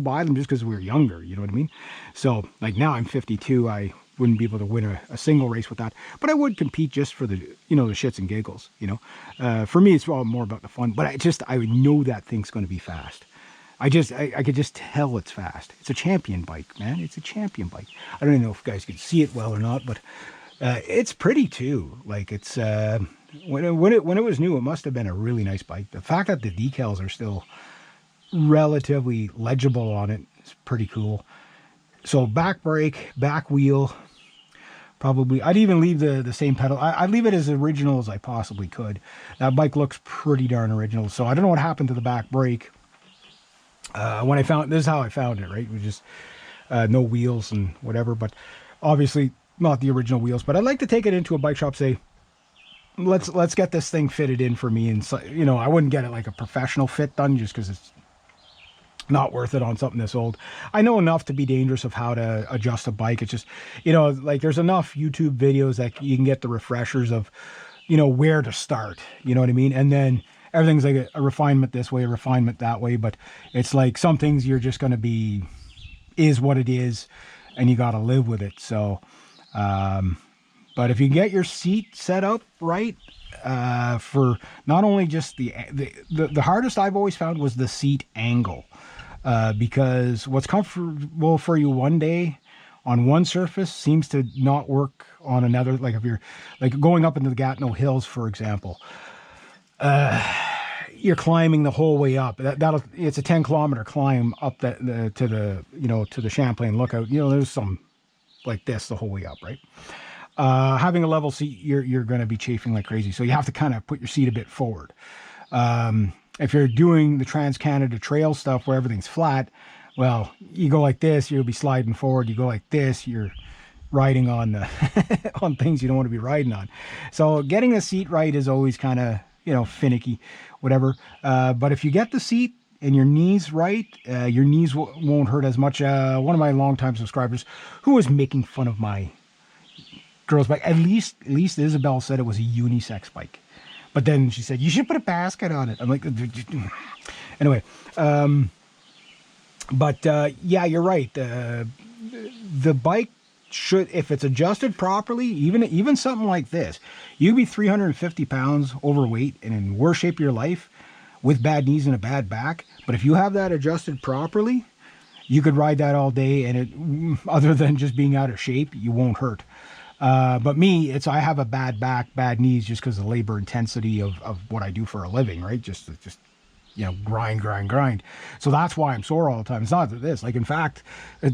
buy them just because we were younger, you know what I mean? So like now I'm 52, I wouldn't be able to win a single race with that, but I would compete just for the, the shits and giggles, for me, it's all more about the fun, but I know that thing's going to be fast. I could just tell it's fast. It's a champion bike, man. It's a champion bike. I don't even know if you guys can see it well or not, but it's pretty too. Like it's, when it was new, it must have been a really nice bike. The fact that the decals are still relatively legible on it is pretty cool. So back brake, back wheel, probably I'd even leave the same pedal. I'd leave it as original as I possibly could. That bike looks pretty darn original. So I don't know what happened to the back brake. When I found, this is how I found it, right? It was just no wheels and whatever, but obviously not the original wheels. But I'd like to take it into a bike shop, say, let's get this thing fitted in for me. And so, I wouldn't get it like a professional fit done just because it's not worth it on something this old. I know enough to be dangerous of how to adjust a bike. It's just, like there's enough YouTube videos that you can get the refreshers of, where to start, you know what I mean? And then everything's like a refinement this way, a refinement that way. But it's like some things you're just going to be, is what it is, and you got to live with it. So, but if you get your seat set up right, for not only just the hardest I've always found was the seat angle. Because what's comfortable for you one day on one surface seems to not work on another. Like if you're like going up into the Gatineau Hills, for example, you're climbing the whole way up. It's a 10-kilometer climb up to the Champlain Lookout. There's some like this the whole way up, right? Having a level seat, you're going to be chafing like crazy. So you have to kind of put your seat a bit forward. If you're doing the Trans-Canada Trail stuff where everything's flat, well, you go like this, you'll be sliding forward. You go like this, you're riding on on things you don't want to be riding on. So getting the seat right is always kind of, finicky, whatever. But if you get the seat and your knees right, your knees won't hurt as much. One of my longtime subscribers who was making fun of my girl's bike, at least Isabel said it was a unisex bike. But then she said, you should put a basket on it. I'm like, anyway. Yeah, you're right. The bike should, if it's adjusted properly, even something like this, you'd be 350 pounds overweight and in worse shape of your life with bad knees and a bad back. But if you have that adjusted properly, you could ride that all day, and it, other than just being out of shape, you won't hurt. But me, I have a bad back, bad knees just because of the labor intensity of what I do for a living, right? Just grind. So that's why I'm sore all the time. It's not this. Like, in fact,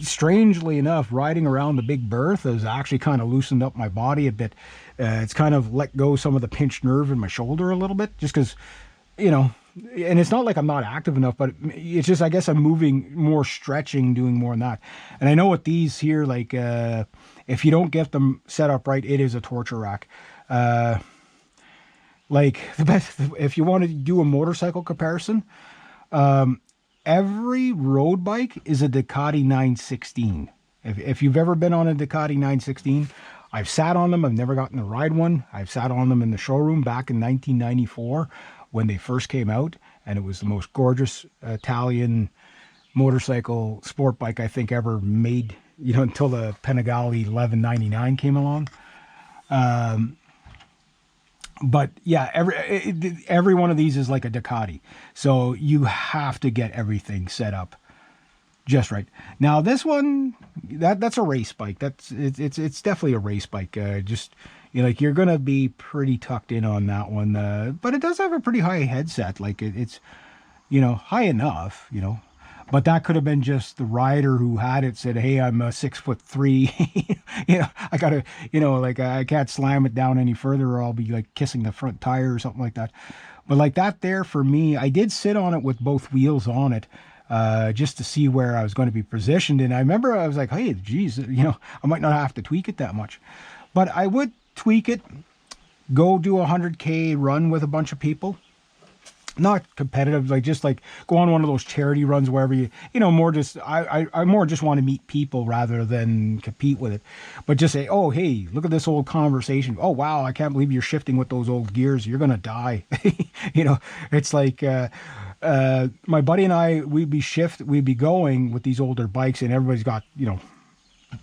strangely enough, riding around the big bertha has actually kind of loosened up my body a bit. It's kind of let go some of the pinched nerve in my shoulder a little bit, just because, and it's not like I'm not active enough, but it's just, I guess I'm moving more, stretching, doing more than that. And I know with these here, like, if you don't get them set up right, it is a torture rack. Like the best, if you want to do a motorcycle comparison, every road bike is a Ducati 916. If you've ever been on a Ducati 916, I've sat on them. I've never gotten to ride one. I've sat on them in the showroom back in 1994 when they first came out, and it was the most gorgeous Italian motorcycle sport bike I think ever made, until the Panigale 1199 came along. But yeah, every one of these is like a Ducati. So you have to get everything set up just right. Now this one, that's a race bike. It's definitely a race bike. Like you're gonna be pretty tucked in on that one. But it does have a pretty high headset. Like it's high enough. But that could have been just the rider who had it said, hey, I'm 6'3". I gotta, like I can't slam it down any further or I'll be like kissing the front tire or something like that. But like that there for me, I did sit on it with both wheels on it, just to see where I was going to be positioned. And I remember I was like, hey, geez, I might not have to tweak it that much, but I would tweak it, go do a 100K run with a bunch of people. Not competitive, like just like go on one of those charity runs wherever more just I more just want to meet people rather than compete with it. But just say, oh hey, look at this old conversation. Oh wow, I can't believe you're shifting with those old gears. You're gonna die. It's like My buddy and I, we'd be going with these older bikes, and everybody's got,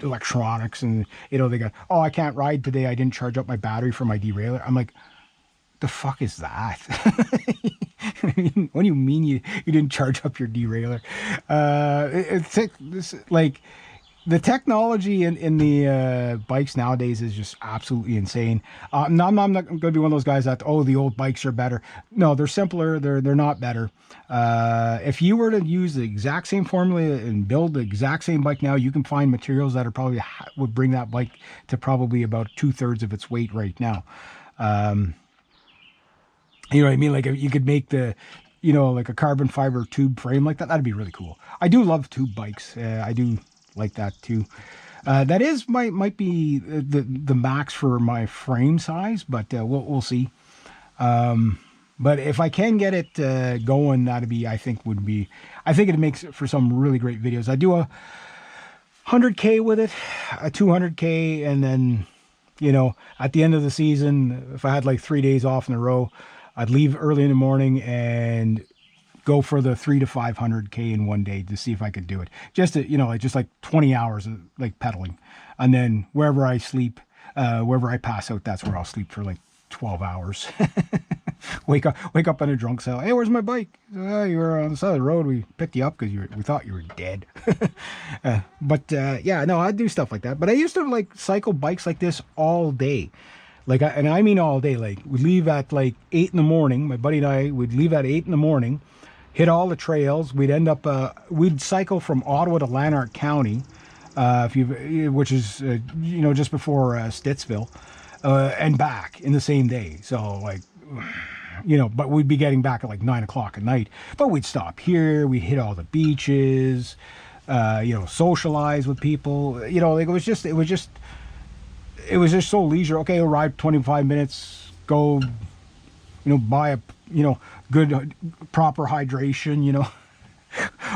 electronics, and they got, oh, I can't ride today, I didn't charge up my battery for my derailleur. I'm like, the fuck is that? What do you mean you didn't charge up your derailleur? It's like the technology in the bikes nowadays is just absolutely insane. No, I'm not going to be one of those guys that, oh, the old bikes are better. No, they're simpler. They're not better. If you were to use the exact same formula and build the exact same bike now, you can find materials that are probably would bring that bike to probably about 2/3 of its weight right now. You know what I mean? Like you could make like a carbon fiber tube frame like that. That'd be really cool. I do love tube bikes. I do like that too. That is might be the max for my frame size, but we'll see. But if I can get it going, that'd be I think it makes for some really great videos. I do a 100K with it, a 200K, and then at the end of the season, if I had like 3 days off in a row, I'd leave early in the morning and go for the 300 to 500K in one day to see if I could do it. Just just like 20 hours of like pedaling, and then wherever I sleep, wherever I pass out, that's where I'll sleep for like 12 hours. wake up in a drunk cell. Hey, where's my bike? Oh, you were on the side of the road. We picked you up because we thought you were dead. Yeah, no, I do stuff like that. But I used to like cycle bikes like this all day. Like, and I mean all day. Like, we'd leave at like 8 in the morning. My buddy and I would leave at 8 in the morning, hit all the trails. We'd end up, we'd cycle from Ottawa to Lanark County, which is, just before Stittsville, and back in the same day. So, like, but we'd be getting back at like 9 o'clock at night. But we'd stop here. We'd hit all the beaches, socialize with people. Like, it was just so leisure. Okay, we'll ride 25 minutes, go, buy a, good, proper hydration,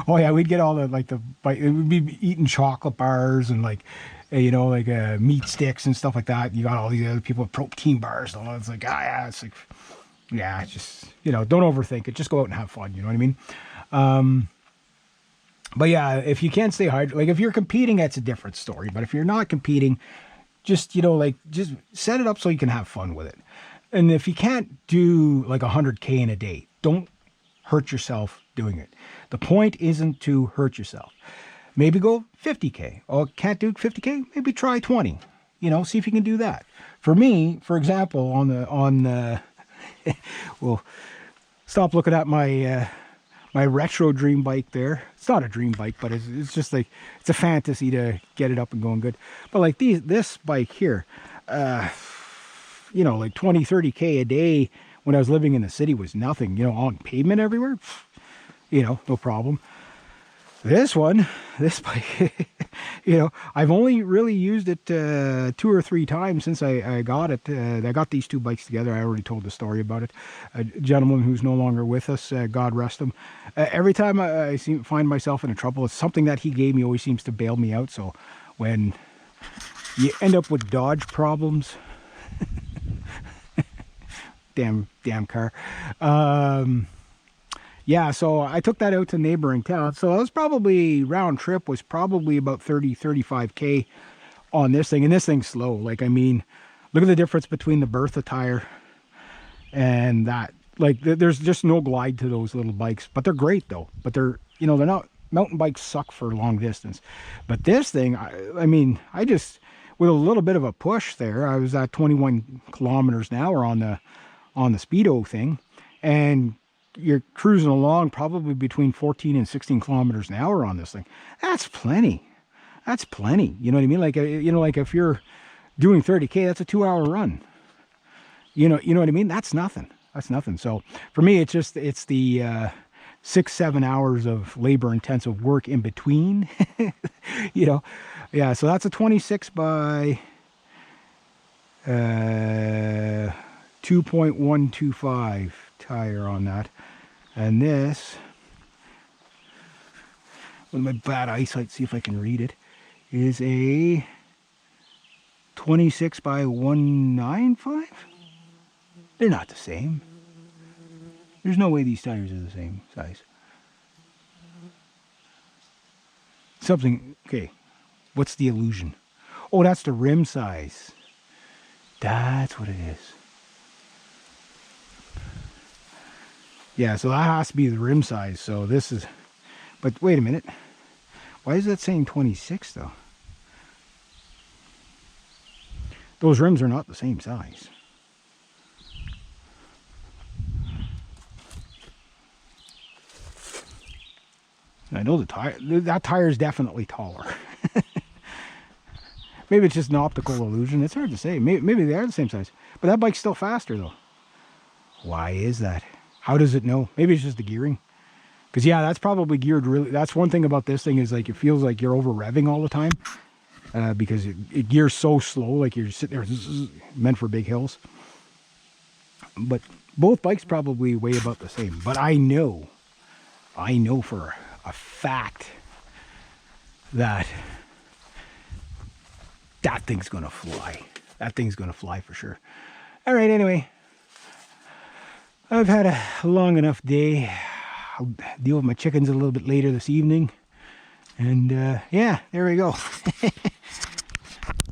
Oh yeah, we'd get all we'd be eating chocolate bars and like meat sticks and stuff like that. You got all these other people with protein bars and all that. It's like, it's like, yeah, just, don't overthink it. Just go out and have fun. You know what I mean? But yeah, if you can't stay hydrated, like if you're competing, that's a different story. But if you're not competing, just, just set it up so you can have fun with it. And if you can't do like 100K in a day, don't hurt yourself doing it. The point isn't to hurt yourself. Maybe go 50K. Oh, can't do 50K? Maybe try 20. See if you can do that. For me, for example, well, stop looking at my my retro dream bike there. It's not a dream bike, but it's just like, it's a fantasy to get it up and going good. But like this bike here, like 20, 30K a day when I was living in the city was nothing, on pavement everywhere, no problem. This bike, I've only really used it 2 or 3 times since I got it. I got these two bikes together. I already told the story about it. A gentleman who's no longer with us, God rest him. Every time I find myself in a trouble, it's something that he gave me always seems to bail me out. So when you end up with Dodge problems, damn car. Yeah, so I took that out to neighboring towns. So it was probably, round trip was probably about 30, 35K on this thing. And this thing's slow. Like, I mean, look at the difference between the Bertha tire and that. Like, there's just no glide to those little bikes. But they're great, though. But they're not, mountain bikes suck for long distance. But this thing, I mean, I just, with a little bit of a push there, I was at 21 kilometers an hour on the Speedo thing. And you're cruising along probably between 14 and 16 kilometers an hour on this thing. That's plenty. That's plenty. You know what I mean? Like, like if you're doing 30K, that's a 2-hour run. You know what I mean? That's nothing. That's nothing. So for me, it's the 6-7 hours of labor intensive work in between, yeah. So that's a 26 by 2.125 tire on that. And this, with my bad eyesight, see if I can read it, is a 26 by 195. They're not the same. There's no way these tires are the same size. Something, okay, what's the illusion? Oh, that's the rim size. That's what it is. Yeah, so that has to be the rim size. So this is, but wait a minute. Why is that saying 26 though? Those rims are not the same size. I know the tire, that tire is definitely taller. Maybe it's just an optical illusion. It's hard to say. Maybe they are the same size. But that bike's still faster though. Why is that? How does it know? Maybe it's just the gearing. Because yeah, that's probably geared really. That's one thing about this thing is like it feels like you're over revving all the time. Because it gears so slow, like you're sitting there, meant for big hills. But both bikes probably weigh about the same. But I know for a fact that thing's gonna fly. That thing's gonna fly for sure. All right, anyway, I've had a long enough day. I'll deal with my chickens a little bit later this evening. And yeah, there we go.